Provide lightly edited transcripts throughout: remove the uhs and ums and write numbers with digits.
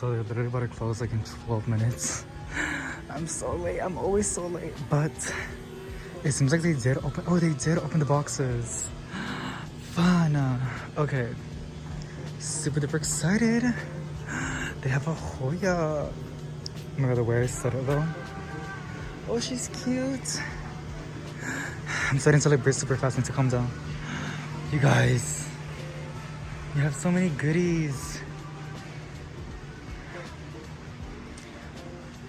So they're literally about to close like in 12 minutes. I'm so late. I'm always so late. But it seems like they did open. Oh, they did open the boxes. Fun. Okay. Super duper excited. They have a Hoya. Oh my god, the way I said it though. Oh, she's cute. I'm starting to like breathe super fast and to calm down. You guys, you have so many goodies.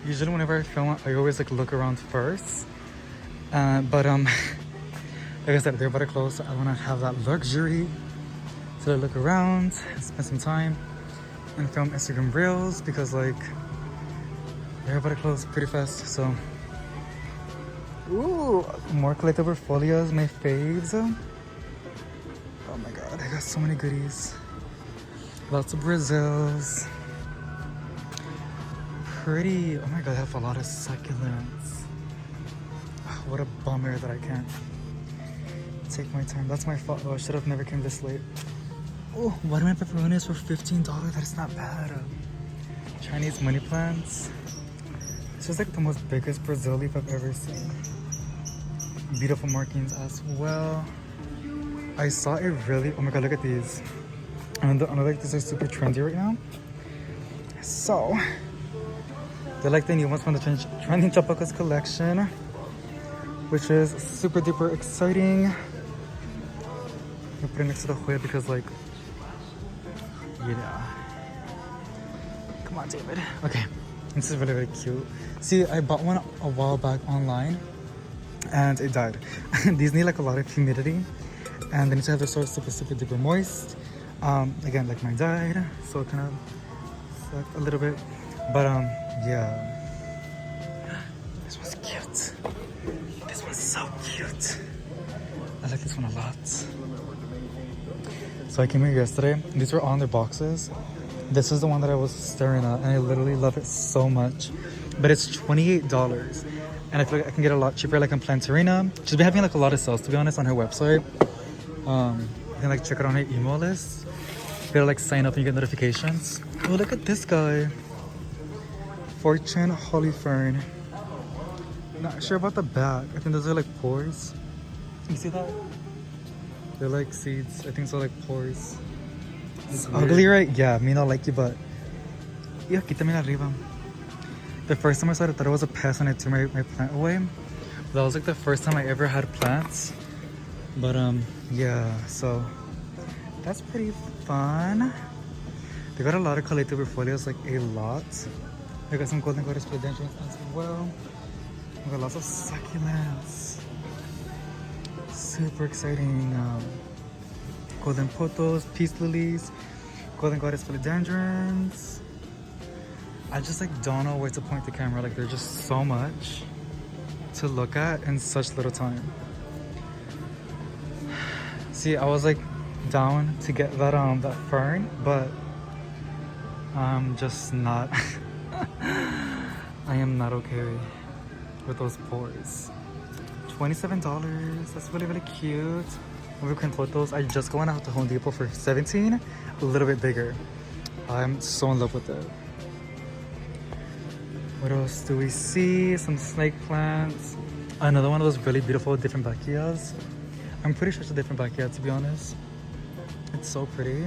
Usually whenever I film, I always like look around first. But like I said, they're about to close, so I want to have that luxury to look around, spend some time, and film Instagram reels because like they're about to close pretty fast. So, ooh, more collectible folios, my faves. Oh my god, I got so many goodies. Lots of Brazils. Pretty. Oh my god, I have a lot of succulents. Oh, what a bummer that I can't take my time. That's my fault though. I should have never came this late. Oh, watermelon pepperonis for $15. That is not bad. Chinese money plants. This is like the most biggest Brazil leaf I've ever seen. Beautiful markings as well. I saw a really, oh my god, look at these. And I know like these are super trendy right now. So, they're like the new ones from the Trending Topicals collection, which is super duper exciting. I'm putting it next to the Hoya because like, yeah. Come on, David. Okay, this is really, really cute. See, I bought one a while back online and it died. These need like a lot of humidity and they need to have the soil super duper moist. Again, like mine died, so it kind of sucked a little bit. But yeah. This one's cute. This one's so cute. I like this one a lot. So I came here yesterday. These were on their boxes. This is the one that I was staring at and I literally love it so much. But it's $28. And I feel like I can get a lot cheaper like in Plantarina. She's been having like a lot of sales to be honest on her website. You can like check it on her email list. You gotta like sign up and you get notifications. Oh, look at this guy. Fortune Holy Fern. Not sure about the back. I think those are like pores. You see that? They're like seeds. I think so, like pores. It's ugly, right? Yeah, me not like you, but yeah, quítame arriba. The first time I saw it, I thought it was a pest and I threw my plant away. But that was like the first time I ever had plants. But yeah, so that's pretty fun. They got a lot of collectible folios, like a lot. I got some golden goddess philodendrons as well. We got lots of succulents. Super exciting. Golden pothos, peace lilies, golden goddess philodendrons. I just like don't know where to point the camera. Like there's just so much to look at in such little time. See, I was like down to get that that fern, but I'm just not. I am not okay with those pores. $27. That's really, really cute. We can put those. I just went out to Home Depot for $17. A little bit bigger. I'm so in love with it. What else do we see? Some snake plants. Another one of those really beautiful different bacchias. I'm pretty sure it's a different bacchia to be honest. It's so pretty.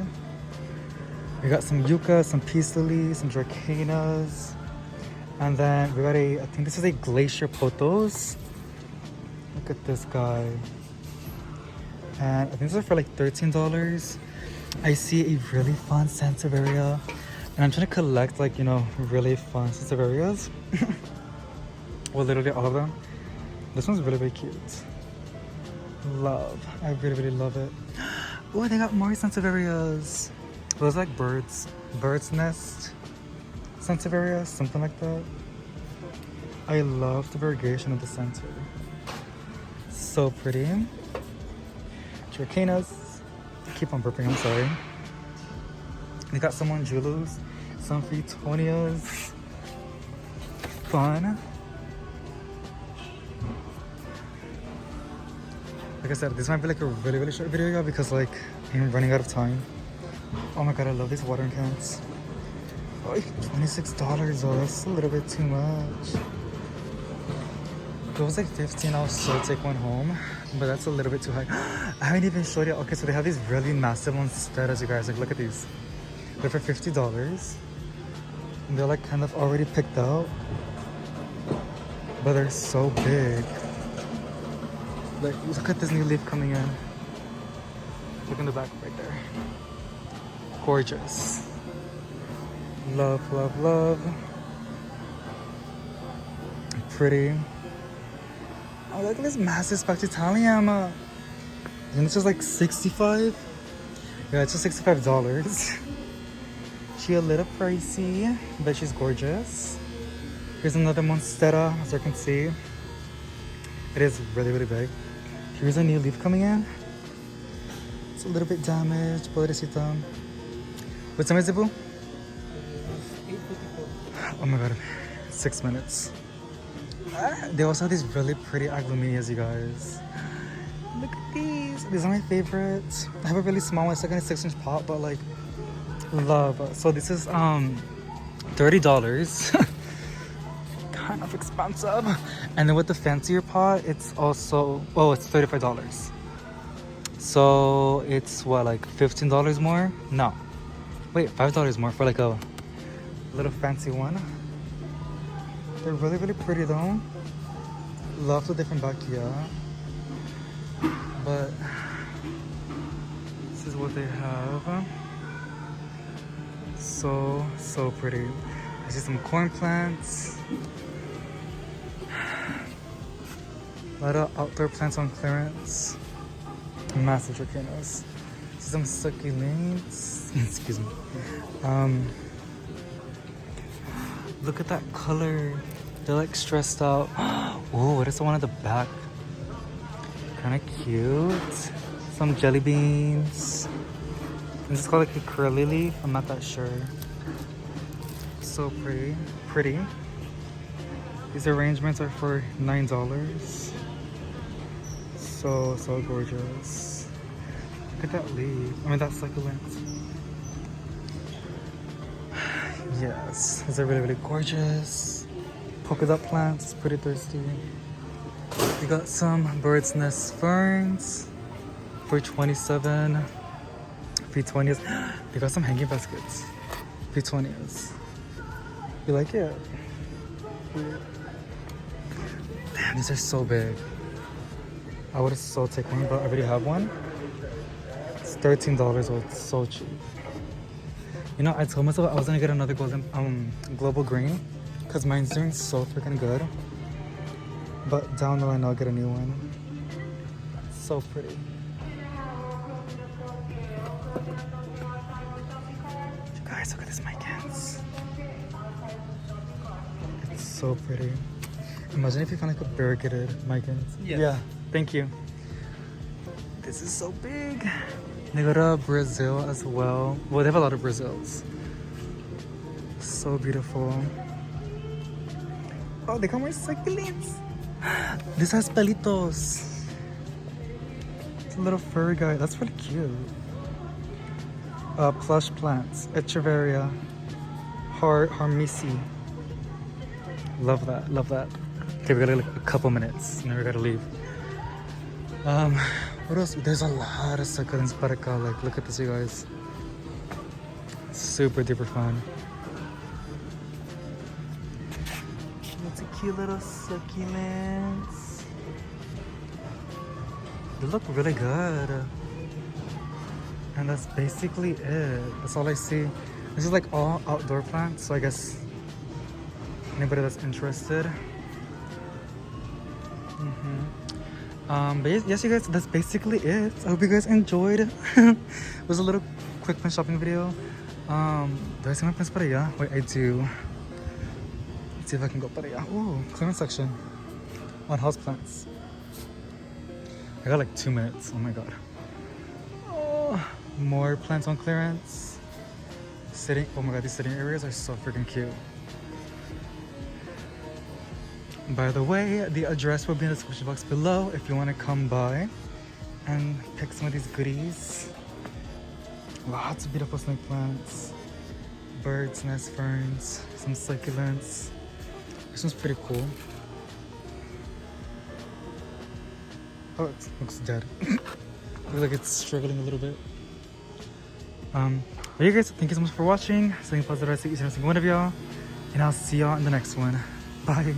We got some yucca, some peace lilies, some dracaenas. And then we got I think this is a glacier pothos. Look at this guy. And I think these are for like $13. I see a really fun Sansevieria. And I'm trying to collect like, you know, really fun Sansevierias. Well, literally all of them. This one's really, really cute. Love. I really, really love it. Oh, they got more Sansevierias. Those are like birds. Bird's nest Sansevieria, something like that. I love the variegation of the center. So pretty. Dracaenas. Keep on burping, I'm sorry. They got some Angelus, some Fitonias. Fun. Like I said, this might be like a really, really short video because like I'm running out of time. Oh my god, I love these watering cans. Oh, $26 though, that's a little bit too much. If it was like 15, I'll still take one home, but that's a little bit too high. I haven't even showed you. Okay, so they have these really massive monsteras, you guys. Like, look at these. They're for $50. And they're like kind of already picked out, but they're so big. Like, look at this new leaf coming in. Look in the back right there. Gorgeous. Love, love, love. Pretty. Oh, look at this massive Spactitalium. And this is like 65. Yeah, it's just $65. She a little pricey, but she's gorgeous. Here's another Monstera, as you can see. It is really, really big. Here's a new leaf coming in. It's a little bit damaged, pobrecita. What time is it, boo? 8:54. Oh my god, 6 minutes. They also have these really pretty aglomenias, you guys. Look at these. These are my favorites. I have a really small one. It's like in a 6-inch pot, but like, love. So this is $30. Kind of expensive. And then with the fancier pot, it's also, oh, it's $35. So it's what, like $15 more? No. Wait, $5 more for like a little fancy one. They're really, really pretty though. Love the different bacchia. But this is what they have. So, so pretty. I see some corn plants. A lot of outdoor plants on clearance. Massive trichinas. See some succulents. Excuse me. Look at that color. They're like stressed out. Oh, what is the one at the back? Kind of cute. Some jelly beans. This is called like a curly leaf. I'm not that sure. So pretty. Pretty. These arrangements are for $9. So, so gorgeous. Look at that leaf. I mean, that's succulent. Yes, these are really, really gorgeous. Polka dot plants, pretty thirsty. We got some bird's nest ferns for $27. Petunias. They got some hanging baskets. Petunias. You like it? Damn, these are so big. I would so take one, but I already have one. It's $13, so it's so cheap. You know, I told myself I was gonna get another global green because mine's doing so freaking good. But down the line, I'll get a new one. So pretty. You guys, look at this micans. It's so pretty. Imagine if you found like a variegated micans. Yes. Yeah, thank you. This is so big. They got a Brazil as well. Well, they have a lot of Brazils. So beautiful. Oh, they got more succulents. This has pelitos. It's a little furry guy. That's really cute. Plush plants. Echeveria. Harmisi. Love that. Love that. Okay, we got like a couple minutes and then we gotta leave. What else? There's a lot of succulents para acá. Like, look at this, you guys. Super duper fun. It's a cute little succulents. They look really good. And that's basically it. That's all I see. This is like all outdoor plants, so I guess anybody that's interested. But yes, you guys, that's basically it. I hope you guys enjoyed. It was a little quick plant shopping video. Do I see my plants para allá? Wait, I do. Let's see if I can go para allá. Ooh, clearance section on houseplants. I got like 2 minutes. Oh my god. Oh, more plants on clearance. Sitting. Oh my god, these sitting areas are so freaking cute. By the way, the address will be in the description box below if you want to come by and pick some of these goodies. Lots of beautiful snake plants. bird's nest ferns, some succulents. This one's pretty cool. Oh, it looks dead. Looks like it's struggling a little bit. But yeah guys, thank you so much for watching. Saying positive, I see each and every single one of y'all. And I'll see y'all in the next one. Bye.